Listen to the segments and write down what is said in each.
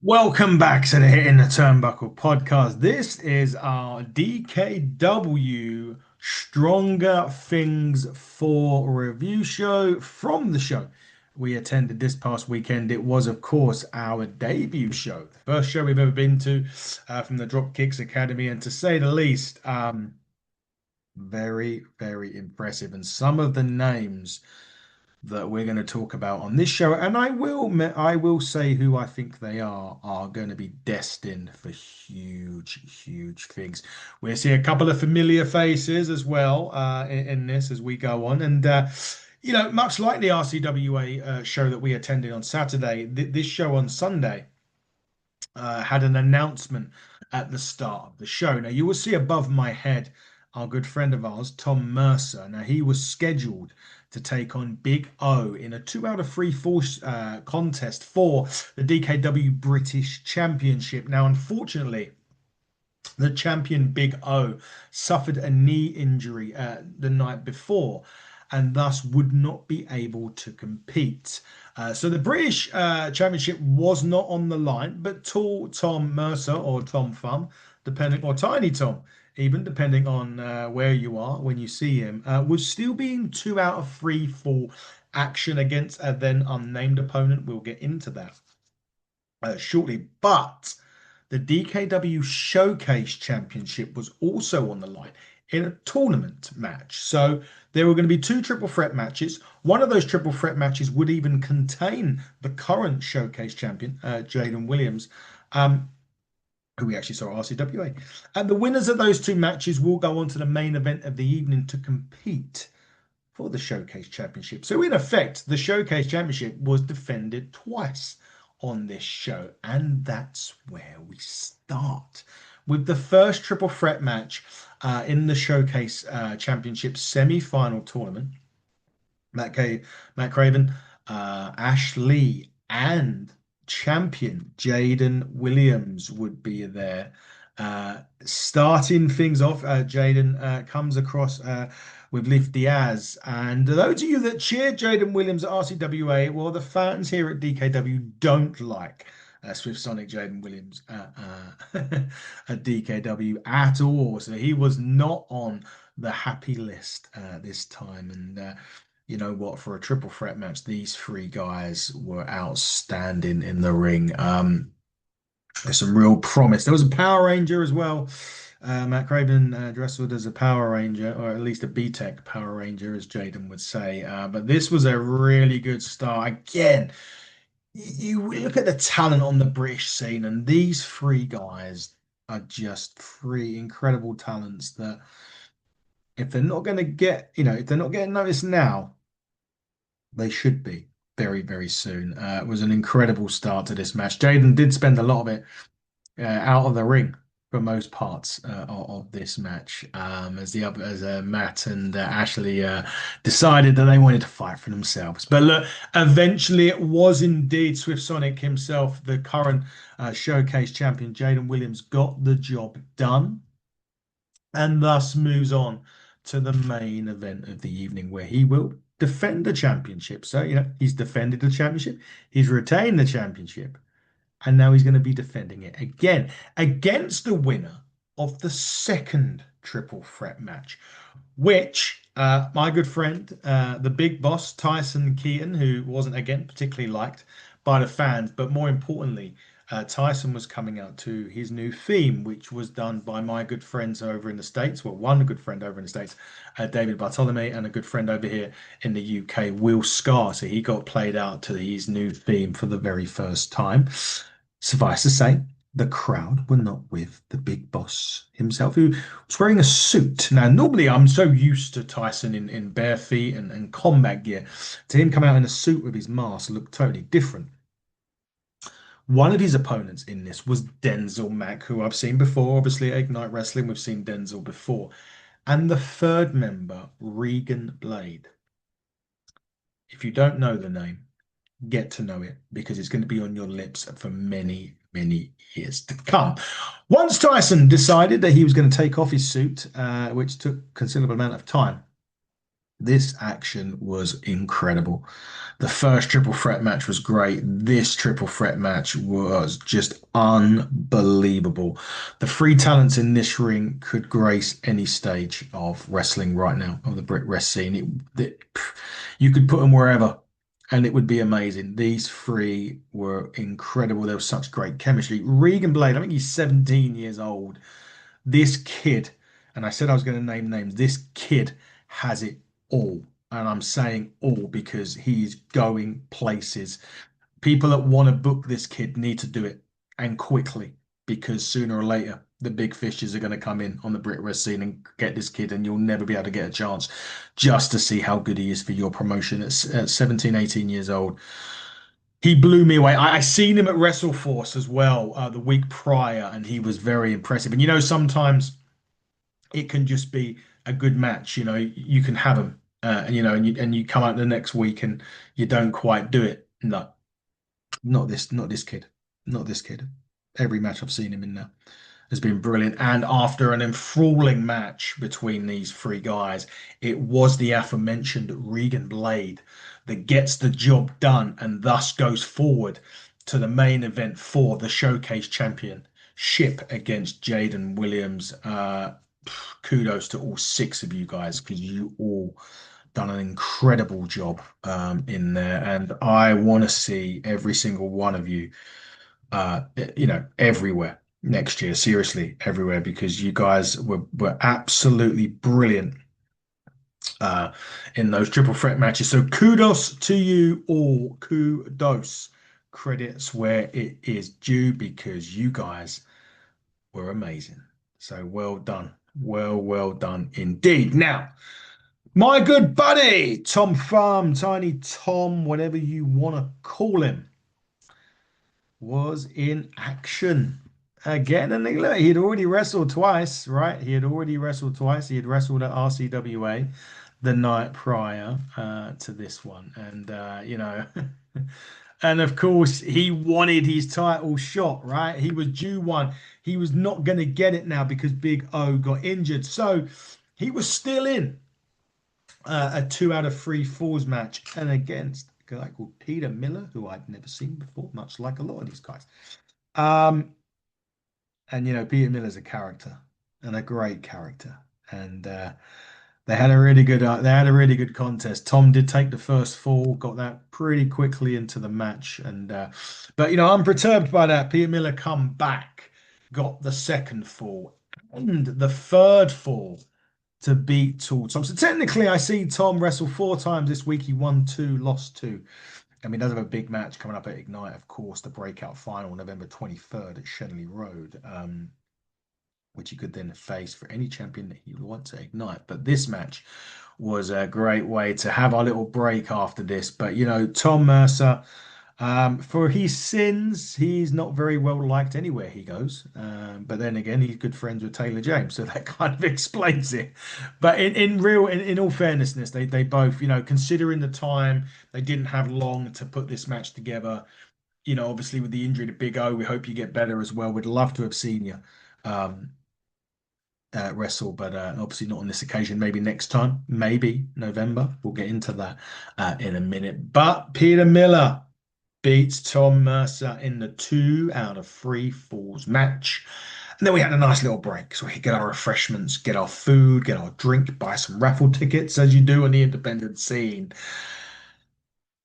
Welcome back to the Hitting the Turnbuckle podcast. This is our DKW Stronger Things 4 review show from the show we attended this past weekend. It was, of course, our debut show, the first show we've ever been to from the Dropkicks Academy, and to say the least, very, very impressive. And some of the names that we're going to talk about on this show, and I will say who I think they are going to be destined for huge, huge things. We'll see a couple of familiar faces as well in this as we go on, and much like the RCWA show that we attended on Saturday, this show on Sunday had an announcement at the start of the show. Now, you will see above my head our good friend of ours, Tom Mercer. Now, he was scheduled to take on Big O in a 2 out of 3 contest for the DKW British Championship. Now, unfortunately, the champion Big O suffered a knee injury the night before and thus would not be able to compete. So the British Championship was not on the line, but tall Tom Mercer or Tom Thumb, depending, or Tiny Tom, even depending on where you are when you see him, was still being 2 out of 3 full action against a then unnamed opponent. We'll get into that shortly, but the DKW Showcase Championship was also on the line in a tournament match. So there were going to be 2 triple threat matches. One of those triple threat matches would even contain the current Showcase champion, Jaden Williams, who we actually saw at RCWA. And the winners of those 2 matches will go on to the main event of the evening to compete for the Showcase Championship. So in effect, the Showcase Championship was defended twice on this show, and that's where we start with the first triple threat match in the Showcase Championship semi-final tournament. Matt Craven, Ash Lee, and champion Jaden Williams would be there. Starting things off, Jaden comes across with Leif Diaz. And those of you that cheered Jaden Williams at RCWA, well, the fans here at DKW don't like Swift Sonic Jaden Williams at DKW at all. So he was not on the happy list this time. And you know what? For a triple threat match, these 3 guys were outstanding in the ring. There's some real promise. There was a Power Ranger as well. Matt Craven dressed as a Power Ranger, or at least a B-Tech Power Ranger, as Jaden would say. But this was a really good start. Again, you look at the talent on the British scene, and these 3 guys are just 3 incredible talents that if they're not going to get, if they're not getting noticed now, they should be very, very soon. It was an incredible start to this match. Jaden did spend a lot of it out of the ring for most parts of this match, as Matt and Ashley decided that they wanted to fight for themselves. But look, eventually it was indeed Swift Sonic himself, the current showcase champion, Jaden Williams, got the job done, and thus moves on to the main event of the evening, where he will defend the championship. So, he's defended the championship, he's retained the championship, and now he's going to be defending it again against the winner of the second triple threat match, which my good friend, the big boss, Tyson Keaton, who wasn't, again, particularly liked by the fans, but more importantly, Tyson was coming out to his new theme, which was done by my good friends over in the States. Well, one good friend over in the States, David Bartolome, and a good friend over here in the UK, Will Scar. So he got played out to his new theme for the very first time. Suffice to say, the crowd were not with the big boss himself, who was wearing a suit. Now, normally I'm so used to Tyson in bare feet and combat gear. To him come out in a suit with his mask looked totally different. One of his opponents in this was Denzel Mack, who I've seen before. Obviously, at Ignite Wrestling, we've seen Denzel before. And the third member, Regan Blade. If you don't know the name, get to know it, because it's going to be on your lips for many, many years to come. Once Tyson decided that he was going to take off his suit, which took a considerable amount of time, This action was incredible. The first triple threat match was great. This triple threat match was just unbelievable. The three talents in this ring could grace any stage of wrestling right now, of the Brit Rest scene. You could put them wherever and it would be amazing. These three were incredible. There was such great chemistry. Regan Blade, I think he's 17 years old. This kid, and I said I was going to name names, this kid has it all. And I'm saying all because he's going places. People that want to book this kid need to do it and quickly because sooner or later the big fishes are going to come in on the Brit Rest scene and get this kid, and you'll never be able to get a chance just to see how good he is for your promotion at 17, 18 years old. He blew me away. I seen him at WrestleForce as well the week prior, and he was very impressive. And sometimes it can just be a good match. You can have them, and you come out the next week and you don't quite do it. No, not this kid, not this kid. Every match I've seen him in now has been brilliant. And after an enthralling match between these three guys, it was the aforementioned Regan Blade that gets the job done and thus goes forward to the main event for the Showcase Championship against Jaden Williams. Kudos to all six of you guys because you all done an incredible job in there, and I want to see every single one of you, everywhere next year. Seriously, everywhere because you guys were absolutely brilliant uh, in those triple threat matches. So kudos to you all. Kudos, credits where it is due because you guys were amazing. So well done. Well done indeed. Now, my good buddy, Tom Farm, Tiny Tom, whatever you want to call him, was in action again. And look, he had already wrestled twice, right? He had already wrestled twice. He had wrestled at RCWA the night prior to this one. And, and of course, he wanted his title shot, right? He was due one. He was not going to get it now because Big O got injured. So he was still in a 2 out of 3 falls match and against a guy called Peter Miller, who I'd never seen before, much like a lot of these guys. Um, and Peter Miller's a character and a great character, and they had a really good contest. Tom did take the first fall, got that pretty quickly into the match, and but I'm perturbed by that. Peter Miller come back, got the second fall and the third fall to beat Tall Tom. So technically, I see Tom wrestle 4 times this week. He won 2, lost 2. I mean, he does have a big match coming up at Ignite, of course, the breakout final, November 23rd at Shenley Road, which he could then face for any champion that he would want to Ignite. But this match was a great way to have our little break after this. But, Tom Mercer, for his sins, he's not very well liked anywhere he goes. But then again, he's good friends with Taylor James, so that kind of explains it. But in all fairnessness, they both, considering the time, they didn't have long to put this match together. Obviously with the injury to Big O, we hope you get better as well. We'd love to have seen you um, wrestle, but obviously not on this occasion. Maybe next time, maybe November. We'll get into that in a minute. But Peter Miller beats Tom Mercer in the 2 out of 3 falls match. And then we had a nice little break so we could get our refreshments, get our food, get our drink, buy some raffle tickets as you do on the independent scene.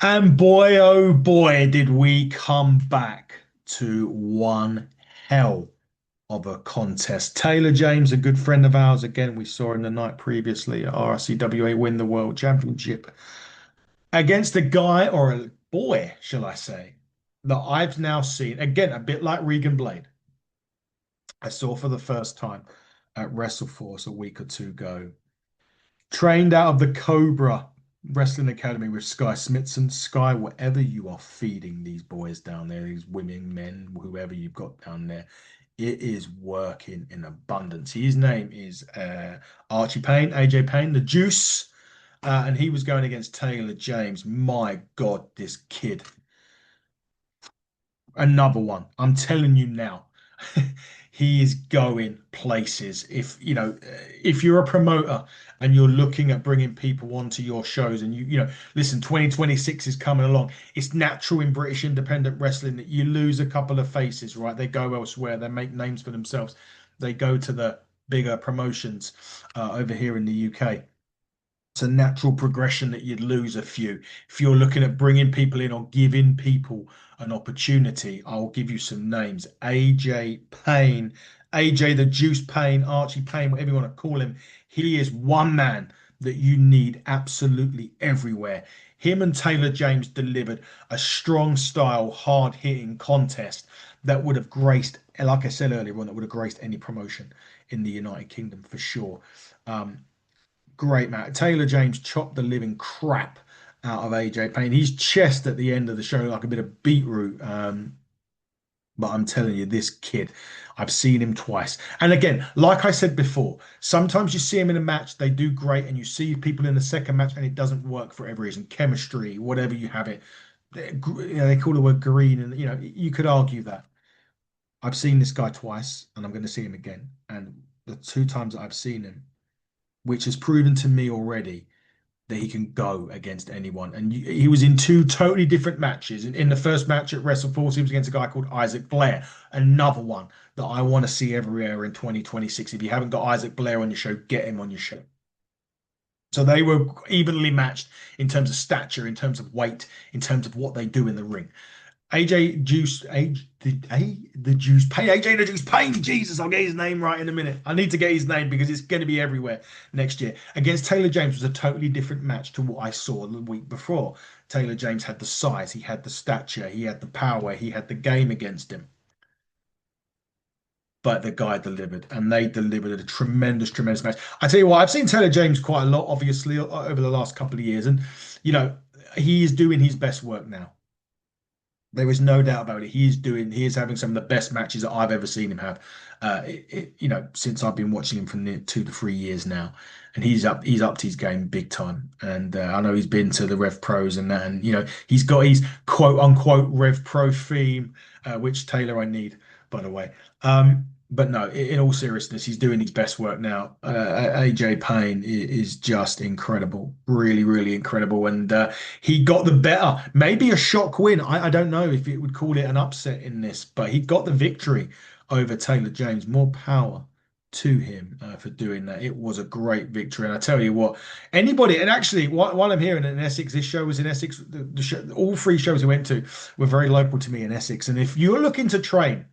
And boy, oh boy, did we come back to one hell of a contest. Taylor James, a good friend of ours, again, we saw him the night previously at RCWA win the World Championship against a guy or a boy, shall I say, that I've now seen, again, a bit like Regan Blade. I saw for the first time at WrestleForce a week or 2 ago. Trained out of the Cobra Wrestling Academy with Sky Smithson. Sky, whatever you are feeding these boys down there, these women, men, whoever you've got down there, it is working in abundance. His name is Archie Payne, AJ Payne, the Juice. And he was going against Taylor James. My God, this kid. Another one. I'm telling you now. he is going places. If you're a promoter and you're looking at bringing people onto your shows, and listen, 2026 is coming along. It's natural in British independent wrestling that you lose a couple of faces, right? They go elsewhere, they make names for themselves, they go to the bigger promotions over here in the UK. It's a natural progression that you'd lose a few. If you're looking at bringing people in or giving people an opportunity, I'll give you some names. AJ Payne, AJ the Juice Payne, Archie Payne, whatever you want to call him. He is one man that you need absolutely everywhere. Him and Taylor James delivered a strong style, hard hitting contest that would have graced, like I said earlier on, that would have graced any promotion in the United Kingdom for sure. Um, Great match. Taylor James chopped the living crap out of AJ Payne. His chest at the end of the show like a bit of beetroot. But I'm telling you, this kid, I've seen him twice. And again, like I said before, sometimes you see him in a match, they do great, and you see people in the second match and it doesn't work for every reason. Chemistry, whatever you have it. They call the word green, and you could argue that. I've seen this guy twice, and I'm going to see him again. And the two times that I've seen him, which has proven to me already that he can go against anyone. And he was in two totally different matches. In the first match at WrestleForce, he was against a guy called Isaac Blair, another one that I want to see everywhere in 2026. If you haven't got Isaac Blair on your show, get him on your show. So they were evenly matched in terms of stature, in terms of weight, in terms of what they do in the ring. AJ Juice, the Juice Payne, AJ the Juice Payne. Jesus, I'll get his name right in a minute. I need to get his name because it's going to be everywhere next year. Against Taylor James was a totally different match to what I saw the week before. Taylor James had the size, he had the stature, he had the power, he had the game against him. But the guy delivered, and they delivered a tremendous, tremendous match. I tell you what, I've seen Taylor James quite a lot, obviously, over the last couple of years, and you know, he is doing his best work now. There is no doubt about it. He is having some of the best matches that I've ever seen him have. Since I've been watching him for near 2 to 3 years now, and he's upped his game big time. And I know he's been to the Rev Pros and that, and he's got his quote unquote Rev Pro theme, which Taylor I need, by the way. But no, in all seriousness, he's doing his best work now. AJ Payne is just incredible, really, really incredible, and he got the better. Maybe a shock win. I don't know if it would call it an upset in this, but he got the victory over Taylor James. More power to him for doing that. It was a great victory, and I tell you what, anybody, and actually, while I'm here in Essex, this show was in Essex. The show, all three shows we went to were very local to me in Essex, and if you're looking to train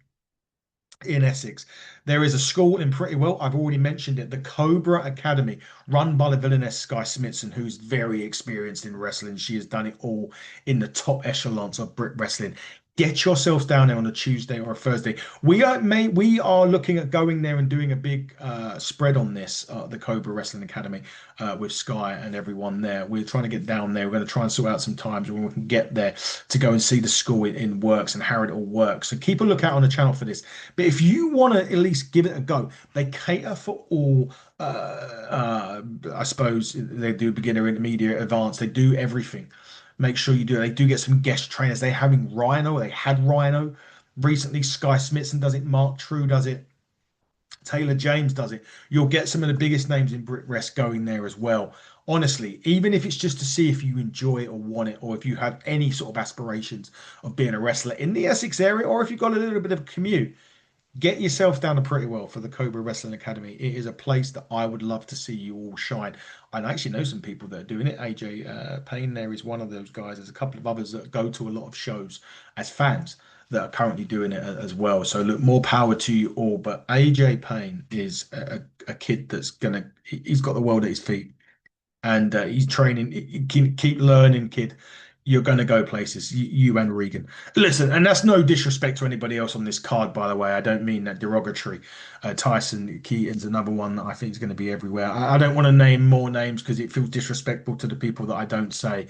in Essex. There is a school in Pretty Well. I've already mentioned it, the Cobra Academy, run by the villainess Sky Smithson, who's very experienced in wrestling. She has done it all in the top echelons of Brit wrestling. Get yourselves down there on a Tuesday or a Thursday. We are looking at going there and doing a big spread on this, the Cobra Wrestling Academy, with Sky and everyone there. We're trying to get down there. We're going to try and sort out some times when we can get there to go and see the school in works and how it all works. So keep a lookout on the channel for this. But if you want to at least give it a go, they cater for all. I suppose they do beginner, intermediate, advanced. They do everything. Make sure you do. They do get some guest trainers. They having Rhino. They had Rhino recently. Sky Smithson does it. Mark True does it. Taylor James does it. You'll get some of the biggest names in Brit Rest going there as well. Honestly, even if it's just to see if you enjoy it or want it, or if you have any sort of aspirations of being a wrestler in the Essex area, or if you've got a little bit of a commute, get yourself down to Pretty Well for the Cobra Wrestling Academy. It is a place that I would love to see you all shine. I actually know some people that are doing it. AJ Payne there is one of those guys. There's a couple of others that go to a lot of shows as fans that are currently doing it as well. So look, more power to you all. But AJ Payne is a kid that's he's got the world at his feet, and he's training. Keep learning, kid. You're going to go places, you and Regan. Listen, and that's no disrespect to anybody else on this card, by the way. I don't mean that derogatory. Tyson Keaton's another one that I think is going to be everywhere. I don't want to name more names because it feels disrespectful to the people that I don't say.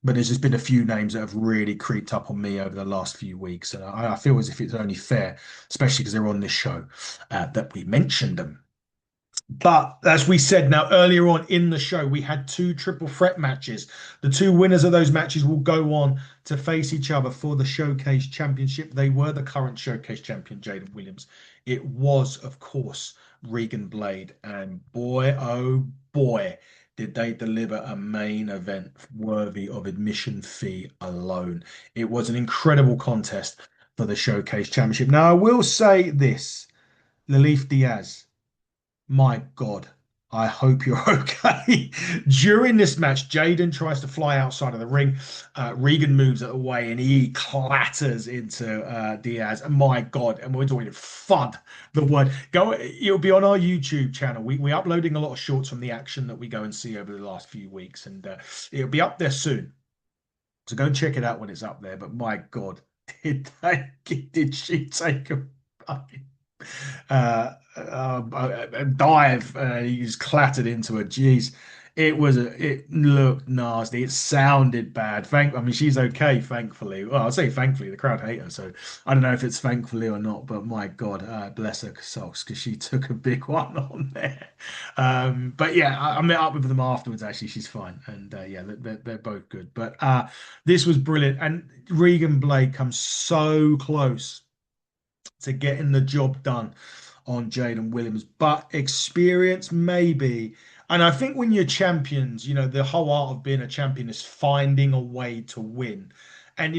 But there's just been a few names that have really creeped up on me over the last few weeks. And I feel as if it's only fair, especially because they're on this show, that we mentioned them. But as we said now earlier on in the show, we had two triple threat matches. The two winners of those matches will go on to face each other for the Showcase Championship. They were the current Showcase champion, Jaden Williams, It was, of course, Regan Blade. And boy, oh boy, did they deliver a main event worthy of admission fee alone. It was an incredible contest for the Showcase Championship. Now, I will say this, Lalith Diaz. My God, I hope you're okay. During this match, Jaden tries to fly outside of the ring. Regan moves it away and he clatters into Diaz. And my God, and we're doing FUD, the word. Go, it'll be on our YouTube channel. We're uploading a lot of shorts from the action that we go and see over the last few weeks, and it'll be up there soon. So go and check it out when it's up there. But my God, did she take a fucking dive. He just clattered into it. Jeez, it looked nasty. It sounded bad. I mean, she's okay, thankfully. Well, I'll say thankfully. The crowd hate her, so I don't know if it's thankfully or not. But my God, bless her socks, because she took a big one on there. But yeah, I met up with them afterwards. Actually, she's fine, and yeah, they're both good. But this was brilliant, and Regan Blade comes so close to getting the job done on Jaden Williams. But experience, maybe. And I think when you're champions, the whole art of being a champion is finding a way to win. And,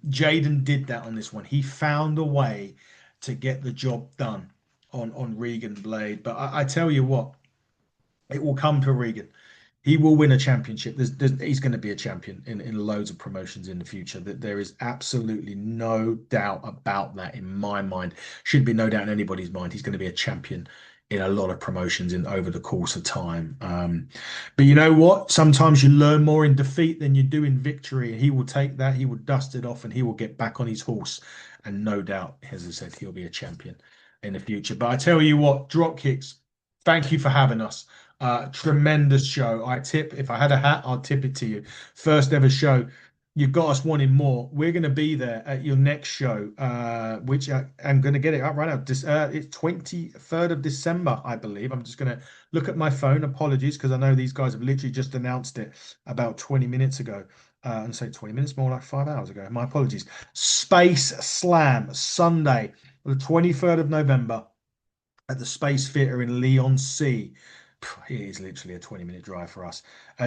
Jaden did that on this one. He found a way to get the job done on Regan Blade. But I tell you what, it will come to Regan. He will win a championship. He's going to be a champion in loads of promotions in the future. That there is absolutely no doubt about that in my mind. Should be no doubt in anybody's mind. He's going to be a champion in a lot of promotions in over the course of time. But you know what? Sometimes you learn more in defeat than you do in victory. And he will take that. He will dust it off, and he will get back on his horse. And no doubt, as I said, he'll be a champion in the future. But I tell you what, drop kicks. Thank you for having us. Tremendous show. If I had a hat, I'd tip it to you. First ever show. You've got us wanting more. We're going to be there at your next show, which I'm going to get it up right now. It's 23rd of December, I believe. I'm just going to look at my phone. Apologies, because I know these guys have literally just announced it about 20 minutes ago. And say 20 minutes, more like 5 hours ago. My apologies. Space Slam, Sunday, the 23rd of November at the Space Theatre in Leon C. It is literally a 20-minute drive for us.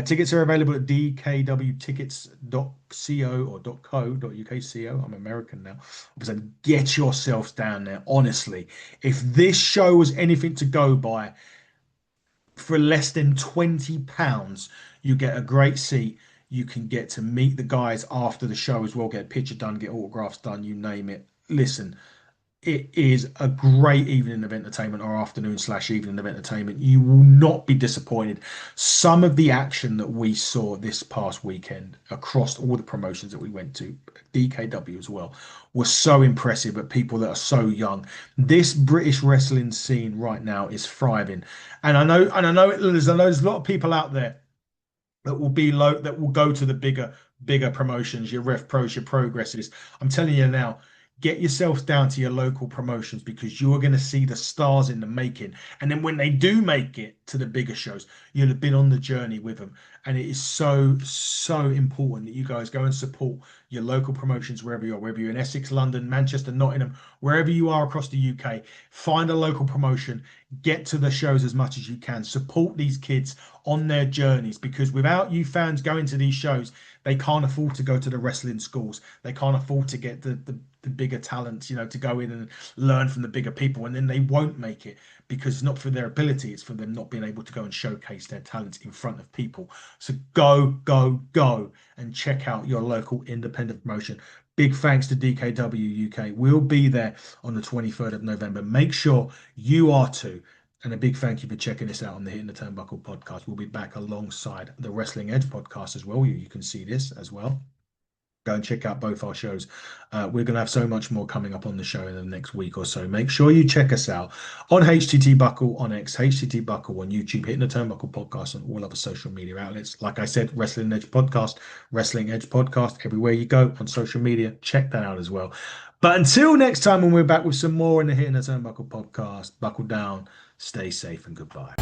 Tickets are available at dkwtickets.co or .co.uk. I'm American now. So get yourselves down there. Honestly, if this show was anything to go by, for less than £20, you get a great seat. You can get to meet the guys after the show as well, get a picture done, get autographs done, you name it. Listen, it is a great evening of entertainment, or afternoon/evening of entertainment. You will not be disappointed. Some of the action that we saw this past weekend across all the promotions that we went to, DKW as well, was so impressive. But people that are so young, this British wrestling scene right now is thriving. And I know there's a lot of people out there that will be low, that will go to the bigger promotions, your Rev Pros, your Progresses. I'm telling you now, get yourselves down to your local promotions, because you're going to see the stars in the making. And then when they do make it to the bigger shows, you'll have been on the journey with them. And it is so important that you guys go and support your local promotions wherever you are, whether you're in Essex, London, Manchester, Nottingham, wherever you are across the UK. Find a local promotion, get to the shows as much as you can, support these kids on their journeys, because without you fans going to these shows, they can't afford to go to the wrestling schools. They can't afford to get the bigger talents, to go in and learn from the bigger people, and then they won't make it, because it's not for their ability, it's for them not being able to go and showcase their talents in front of people. So go and check out your local independent promotion. Big thanks to DKW UK. We'll be there on the 23rd of November. Make sure you are too. And a big thank you for checking us out on the Hitting the Turnbuckle podcast. We'll be back alongside the Wrestling Edge podcast as well. You can see this as well. Go and check out both our shows. We're going to have so much more coming up on the show in the next week or so. Make sure you check us out on HTT Buckle on X, HTT Buckle on YouTube, Hitting the Turnbuckle podcast, and all other social media outlets. Like I said, Wrestling Edge podcast, Wrestling Edge podcast, everywhere you go on social media. Check that out as well. But until next time, when we're back with some more in the Hitting the Turnbuckle podcast, buckle down, stay safe, and goodbye.